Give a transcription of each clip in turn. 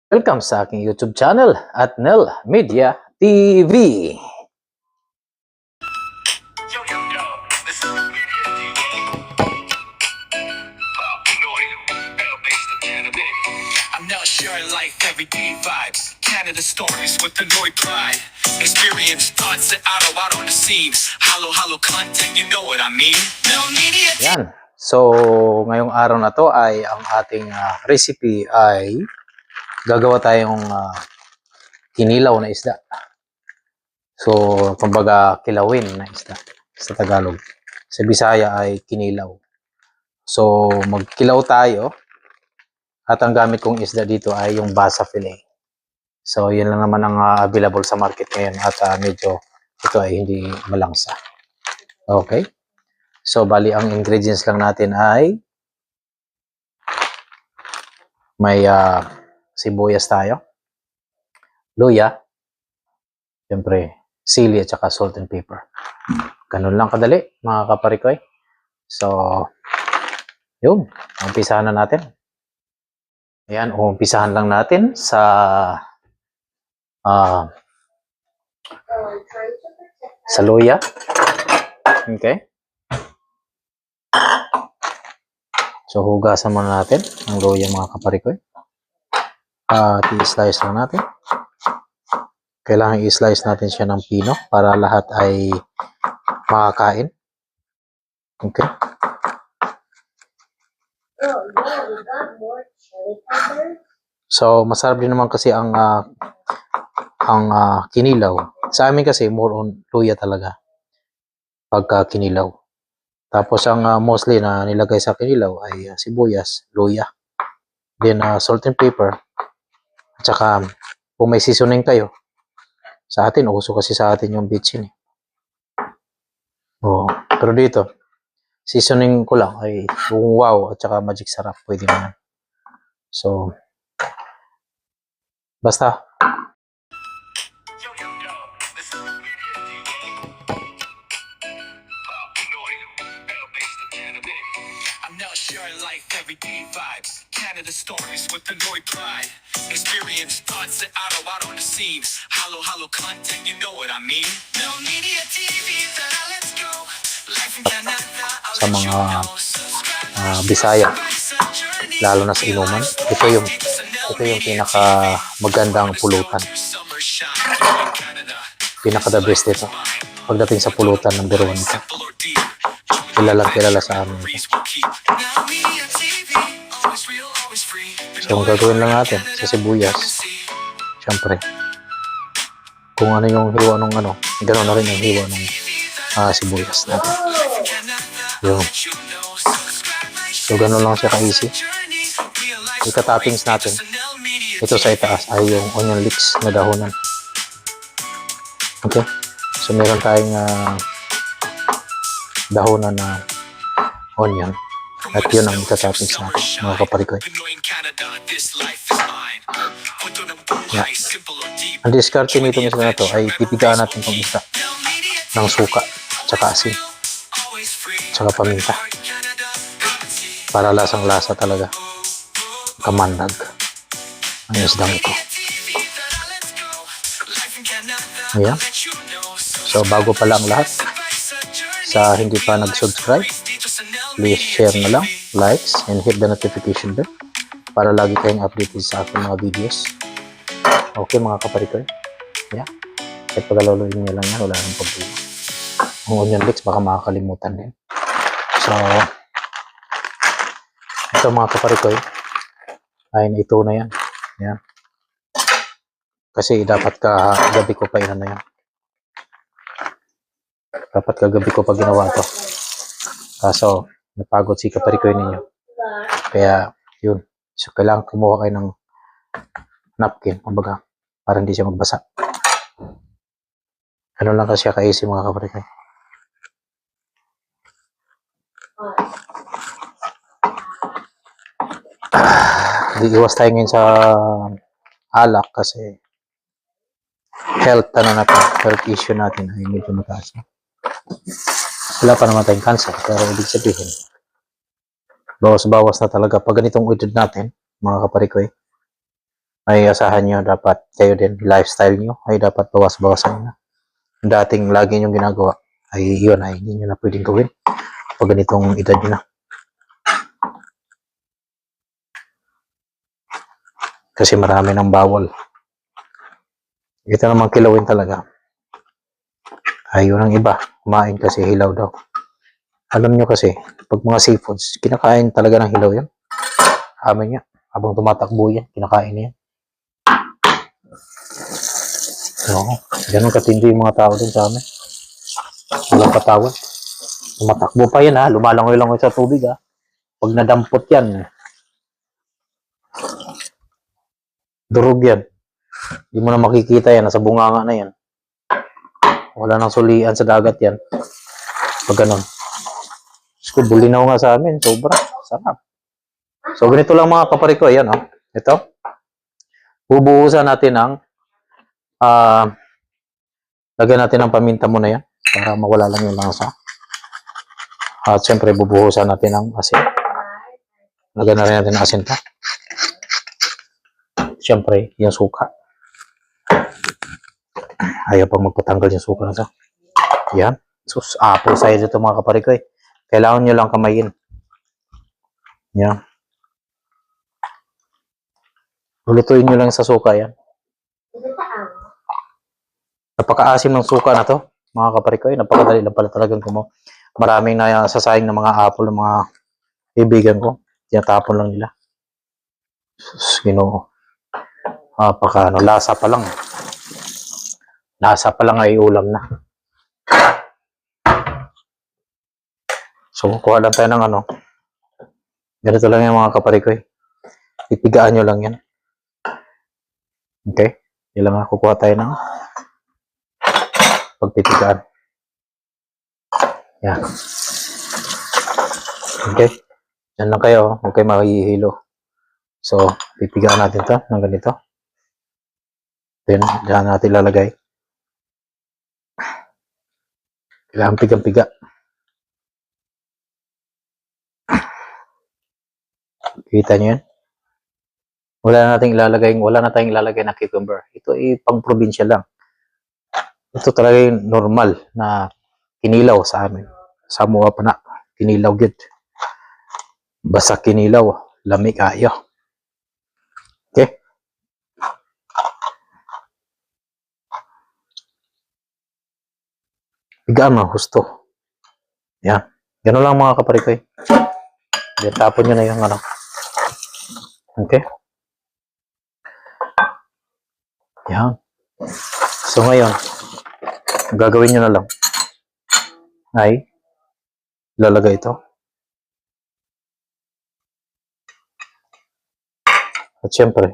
Welcome sa aking YouTube channel at Nel Media TV. Yo, yo, yo, this is Media TV. I'm not sure like everyday vibes. Canada stories with the Noy pride. Experience thoughts that out on the scenes. Halo content, you know what I mean? Nel Media TV. Yan. So, ngayong araw na to ay ang ating recipe ay gagawa tayong kinilaw na isda. So, kumbaga kilawin na isda sa Tagalog. Sa Bisaya ay kinilaw. So, magkilaw tayo at ang gamit kong isda dito ay yung basa fillet. So, yun lang naman ang available sa market ngayon at medyo ito ay hindi malangsa. Okay. So, bali ang ingredients lang natin ay may sibuyas tayo, luya, siyempre sili at saka salt and pepper. Ganun lang kadali mga kaparikoy. So, yun. Umpisahan na natin. Ayan, umpisahan lang natin sa luya. Okay. So, hugasan muna natin ang luya mga kaparikoy. I-slice lang natin. Kailangan i-slice natin siya ng pino para lahat ay makakain. Okay. So, masarap din naman kasi ang kinilaw. Sa amin kasi more on luya talaga pagka kinilaw. Tapos ang mostly na nilagay sa kinilaw ay sibuyas, luya, then salt and pepper. At saka kung may seasoning kayo, sa atin, uso kasi sa atin yung bitchin. Oh, pero dito, seasoning ko lang ay wow at saka magic sarap. Pwede naman. So, basta. Yo, yo, yo, this is Media TV. I'm not sure like everyday vibes. Canada stories with the Noy pride. Experience thoughts that out on the scenes. Halo content, you know what I mean? Nel Media TV, let's go. Life in Canada, Sa mga Bisaya, lalo na sa inuman, ito yung pinaka magandang pulutan. Pinaka the best ito. Pagdating sa pulutan, number 1 ito. Kilala sa amin ito. So, ang gagawin lang natin sa sibuyas, syempre, kung ano yung hiwa ng gano'n na rin yung hiwa ng sibuyas natin. Yun. So, gano'n lang siya ka-easy. Ika-toppings natin. Ito sa itaas ay yung onion leeks na dahonan. Okay? So, meron tayong dahonan na onion. At yun ang ika-toppings natin, mga kaparikoy. Yeah. Ang diskarte nito na to ay pipigaan natin itong isda ng suka, tsaka asin, tsaka paminta. Para lasang-lasa talaga. Kamandag ang isdang ito. Ayan. So, bago pa lang lahat, sa hindi pa nag-subscribe, please share na lang, likes, and hit the notification bell para lagi kayong updated sa aking mga videos. Okay mga kaparikoy. Yeah. Kahit pag-aloloyin nyo lang yan, wala nang problema. Ang onion leeks baka makakalimutan din. So, ito mga kaparikoy, ay ito na yan. Yan. Kasi dapat kagabi ko pa yan na yan. Dapat kagabi ko pa ginawa to. Kaso, napagod si kaparikoy ninyo. Kaya, yun. So, kailangan kumuha kayo ng napkin, kumbaga, para hindi siya magbasa. Ano lang kasi siya ka-easy mga kaparikoy. Hindi iwas tayo ngayon sa alak kasi health issue natin ay medyo mataas. Wala pa naman tayong cancer, pero ibig sabihin bawas-bawas na talaga pag ganitong edad natin mga kaparikoy ay asahan nyo dapat kayo din, lifestyle nyo ay dapat bawas-bawasan na. Dating lagi nyo ginagawa ay yun ay hindi nyo na pwedeng gawin pag ganitong edad nyo na. Kasi marami ng bawal. Ito namang kilawin talaga. Ayun ang iba, kumain kasi hilaw daw. Alam nyo kasi, pag mga seafoods, kinakain talaga ng hilaw yan. Amin niya, habang tumatakbo yan, kinakain niya. Oo, ganun katindi yung mga tao dun sa amin. Walang patawad. Tumatakbo pa yan ha, lumalangoy-langoy sa tubig ha. Pag nadampot yan, durog yan. Hindi mo na makikita yan, nasa bunganga na yan. Wala nang sulian sa dagat yan. Pag ganun. So, bulinaw nga sa amin, sobra. Sarap. So, ganito lang mga kapari ko. Ayan, oh. Ito. Bubuhusan natin ng lagyan natin ng paminta muna yan para mawala lang yung lasa. At syempre, bubuhusan natin ng asin. Lagyan na rin natin ng asin pa. Syempre, yung suka. Ayaw pang magpatanggal yung suka na ito. Yan. Sus, apple size ito mga kapari ko. Kailangan nyo lang kamayin. Yan. Lulutuin nyo lang sa suka yan. Napakaasim ng suka na to, mga kapari ko. Napakadali lang pala talagang kumo. Maraming nasasayang ng mga apple ng mga kaibigan ko. Tinatapon lang nila. Sus, Ginoo. Lasa pa lang. Lasa pa lang ay ulam na. So, kuha lang tayo ng ganito lang yung mga kapari ko. Pipigaan nyo lang yan. Okay? Yan lang kukuha tayo ng pagpipigaan. Yan. Okay? Yan lang kayo. Huwag kayo makihilo. So, pipigaan natin to ng ganito. Then, dyan natin lalagay. Kailangan pigang-piga. Kita nyo yan? Wala na tayong ilalagay na cucumber. Ito ay pang-probinsya lang. Ito talaga yung normal na kinilaw sa amin. Samoa pa na. Kinilaw gid. Basta kinilaw. Lami kayo. Okay? Pigaan mo, husto. Yan. Ganun lang mga kapari ko. Then, tapon nyo na yung Okay? Yan. So, ngayon, gagawin nyo na lang ay lalagay ito. At syempre,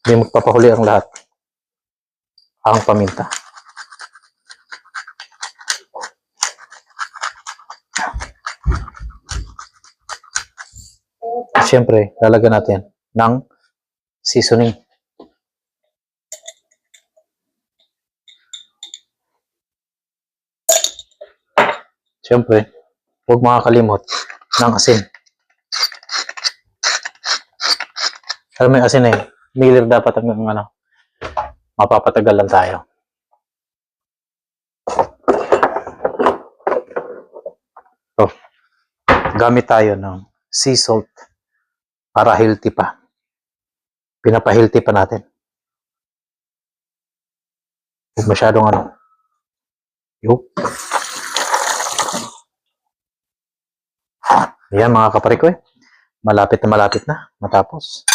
hindi magpapahuli ang lahat. Ang paminta. At syempre, lalagyan natin ng seasoning. Siyempre, huwag makakalimot ng asin. Alam mo yung asin miller dapat ang mapapatagal lang tayo. So, gamit tayo ng sea salt para healthy pa. Pinapa-healthy pa natin. Huwag masyadong Yup. Ayan mga kapari ko malapit na matapos.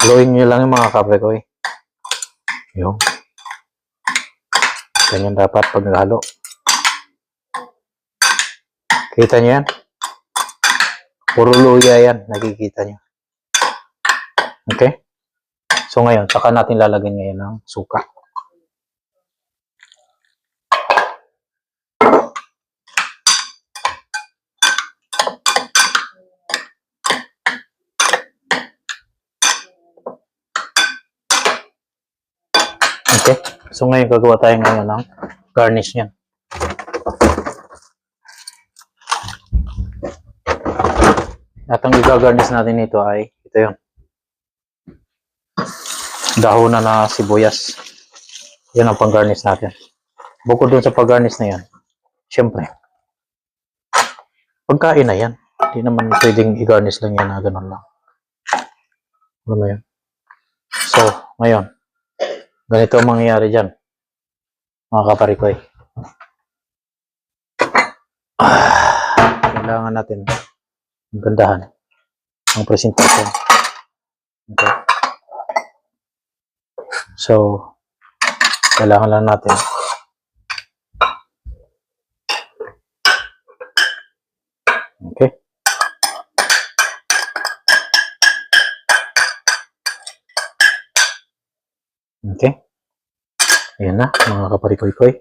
Haluin nyo lang yung mga kapari ko Yung. Ganyan dapat pag naghalo. Kita nyo yan? Puro luya yan. Nakikita nyo. Okay? So ngayon, saka natin lalagyan ngayon ng suka. Okay? So ngayon, gagawa tayo ngayon ng garnish niyan. At ang i-garnish natin ito ay ito yun. dahonan na sibuyas. Yan ang pang-garnish natin. Bukod dun sa pag-garnish na yan, syempre, pagkain na yan. Hindi naman pwedeng i-garnish lang yan na ganun lang. Alam mo yun? So, ngayon, ganito ang mangyayari dyan, mga kaparikoy. Kailangan natin gandahan ang presentation. Okay. So, kailangan lang natin okay. Okay. Ayan na, mga kaparikoy-koy.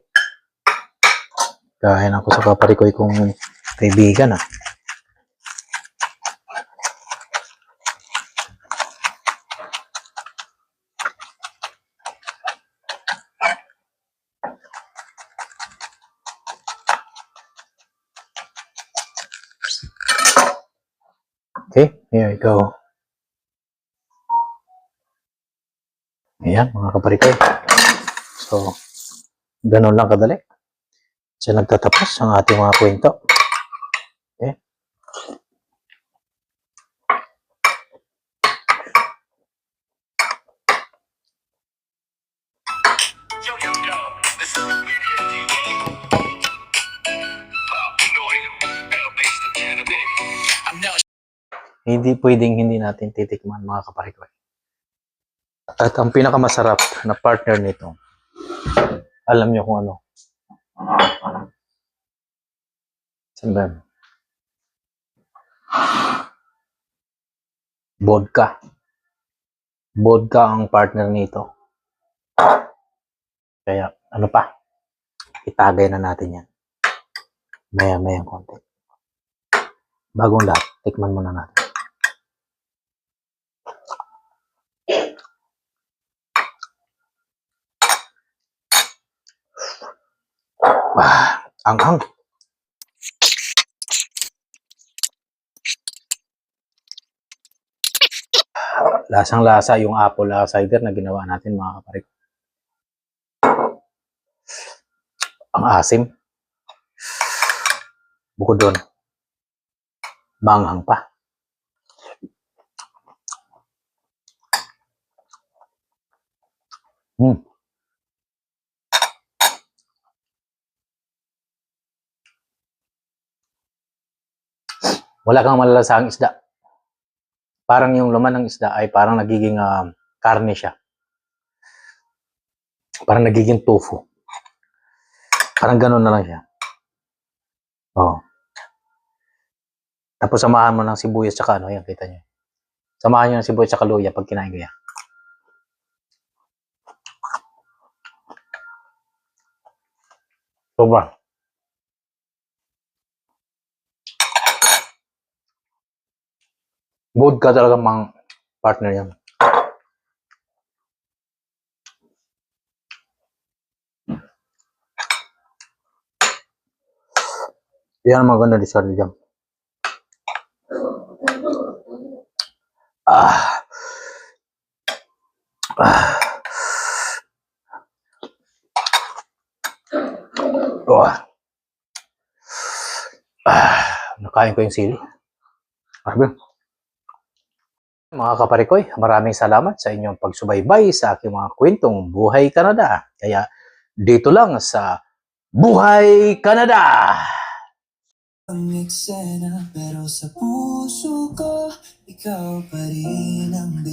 Kain ako sa kaparikoy kong kaibigan, ah. Okay, here we go. Ayan, mga kaparikoy. So, ganun lang kadali. So, nagtatapos ang ating mga kwento. Okay. Yo, yo, yo, this is the video TV. Pinoy, based in Canada. I'm now Hindi pwedeng hindi natin titikman, mga kaparikoy. At ang pinakamasarap na partner nito, alam nyo kung ano? Saan ba? Vodka. Vodka ang partner nito. Kaya, ano pa? Itagay na natin yan. Maya-maya konti. Bagong lahat, tikman muna natin. Ang lasang-lasa yung apple cider na ginawa natin, mga kaparik. Ang asim. Bukod doon, manghang pa. Wala kang malalasang isda. Parang yung laman ng isda ay parang nagiging karne siya. Parang nagiging tofu. Parang ganun na lang siya. Oh. Tapos samahan mo ng sibuyas tsaka ano, yan, kita nyo. Samahan nyo ng sibuyas tsaka luya pag kinain ko yan. Sobra. Vodka talaga mga partner yan. Yan ang maganda di sarili dyan. Ah. Oh. Nakain ko yung sili. Marami. Mga kaparikoy, maraming salamat sa inyong pagsubaybay sa aking mga kwentong Buhay Canada. Kaya dito lang sa Buhay Canada! Ang eksena pero sa puso ko ikaw pa rin ang